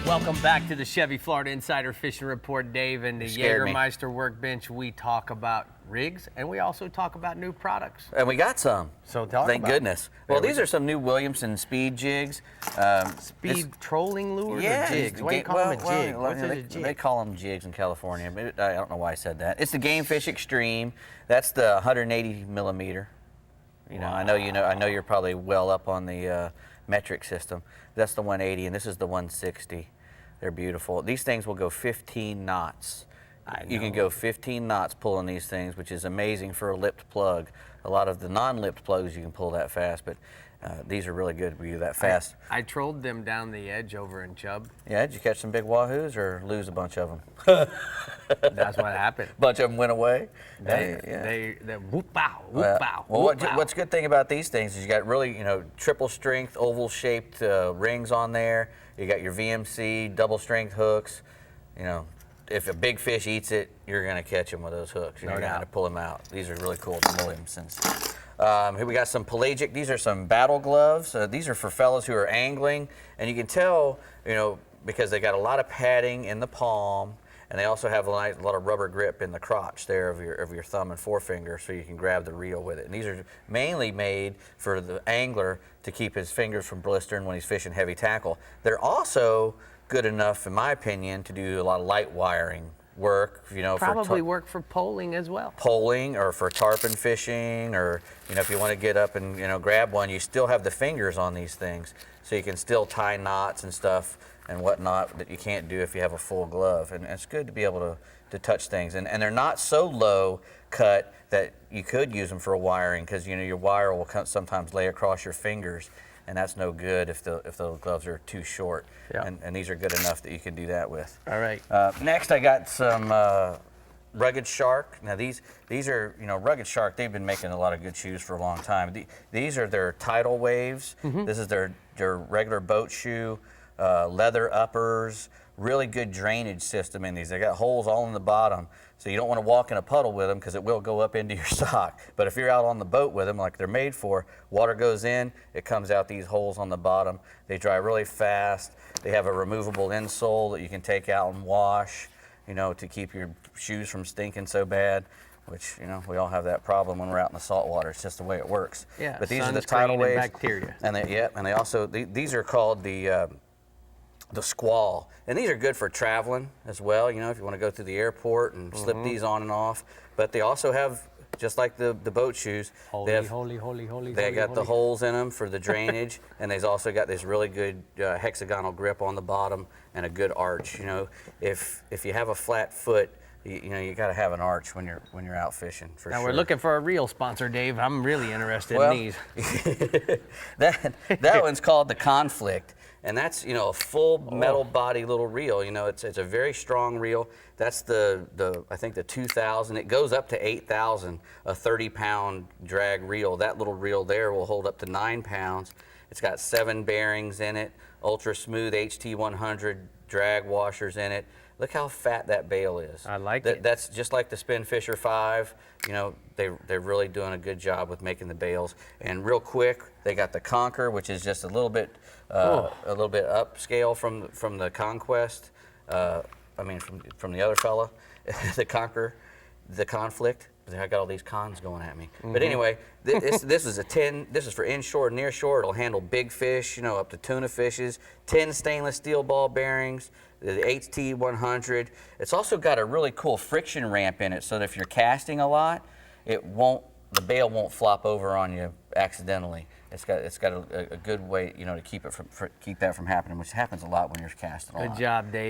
Welcome back to the Chevy Florida Insider Fishing Report, Dave. And the Jägermeister Workbench, we talk about rigs and we also talk about new products. And we got some. So thank goodness. Well, these are some new Williamson speed jigs. Speed trolling lures or jigs? Why do you call them a jig? They call them jigs in California. I don't know why I said that. It's the Game Fish Extreme. That's the 180 millimeter. You know, I know you're probably well up on the metric system. That's the 180, and this is the 160. They're beautiful. These things will go 15 knots. You can go 15 knots pulling these things, which is amazing for a lipped plug. A lot of the non-lipped plugs you can pull that fast, but these are really good for you that fast. I trolled them down the edge over in Chubb. Yeah, did you catch some big wahoos or lose a bunch of them? That's what happened. A bunch of them went away? They whoop bow, whoop bow. Well, what's a good thing about these things is you got really, triple strength, oval shaped rings on there. You got your VMC, double strength hooks. If a big fish eats it, you're going to catch him with those hooks. You're going to pull them out. These are really cool from Williamson's. Here we got some pelagic. These are some battle gloves. These are for fellas who are angling, and you can tell, because they got a lot of padding in the palm, and they also have a lot of rubber grip in the crotch there of your thumb and forefinger, so you can grab the reel with it. And these are mainly made for the angler to keep his fingers from blistering when he's fishing heavy tackle. They're also good enough, in my opinion, to do a lot of light wiring work. Probably work for poling as well. Poling, or for tarpon fishing, or if you want to get up and grab one, you still have the fingers on these things, so you can still tie knots and stuff and whatnot that you can't do if you have a full glove. And it's good to be able to touch things. And they're not so low cut that you could use them for wiring, because your wire will sometimes lay across your fingers, and that's no good if the gloves are too short. Yeah. And these are good enough that you can do that with. All right. Next, I got some Rugged Shark. Now these are, Rugged Shark, they've been making a lot of good shoes for a long time. These are their tidal waves. Mm-hmm. This is their regular boat shoe, leather uppers, really good drainage system in these. They got holes all in the bottom, so you don't want to walk in a puddle with them because it will go up into your sock. But if you're out on the boat with them, like they're made for, water goes in, it comes out these holes on the bottom. They dry really fast. They have a removable insole that you can take out and wash, to keep your shoes from stinking so bad, which, we all have that problem when we're out in the salt water. It's just the way it works. Yeah, but these are the tidal waves. Bacteria. And they also, these are called the Squall. And these are good for traveling as well, if you want to go through the airport and slip these on and off. But they also have, just like the boat shoes, they got the holes in them for the drainage, and they've also got this really good hexagonal grip on the bottom and a good arch. If you have a flat foot, you got to have an arch when you're out fishing, for sure. Now we're looking for a reel sponsor, Dave. I'm really interested in these. that one's called the Conflict, and that's a full metal body little reel. It's a very strong reel. That's I think the 2000. It goes up to 8,000. A 30-pound drag reel. That little reel there will hold up to 9 pounds. It's got 7 bearings in it. Ultra smooth HT100 drag washers in it. Look how fat that bail is. I like it. That's just like the Spin Fisher 5. They're really doing a good job with making the bails. And real quick, they got the Conquer, which is just a little bit upscale from the Conquest. From the other fella, the Conquer, the Conflict. I got all these cons going at me. But anyway, this is a 10. This is for inshore, near shore. It'll handle big fish, up to tuna fishes. 10 stainless steel ball bearings. The HT100. It's also got a really cool friction ramp in it, so that if you're casting a lot, the bail won't flop over on you accidentally. It's got a good way, to keep that from happening, which happens a lot when you're casting a lot. Good job, Dave.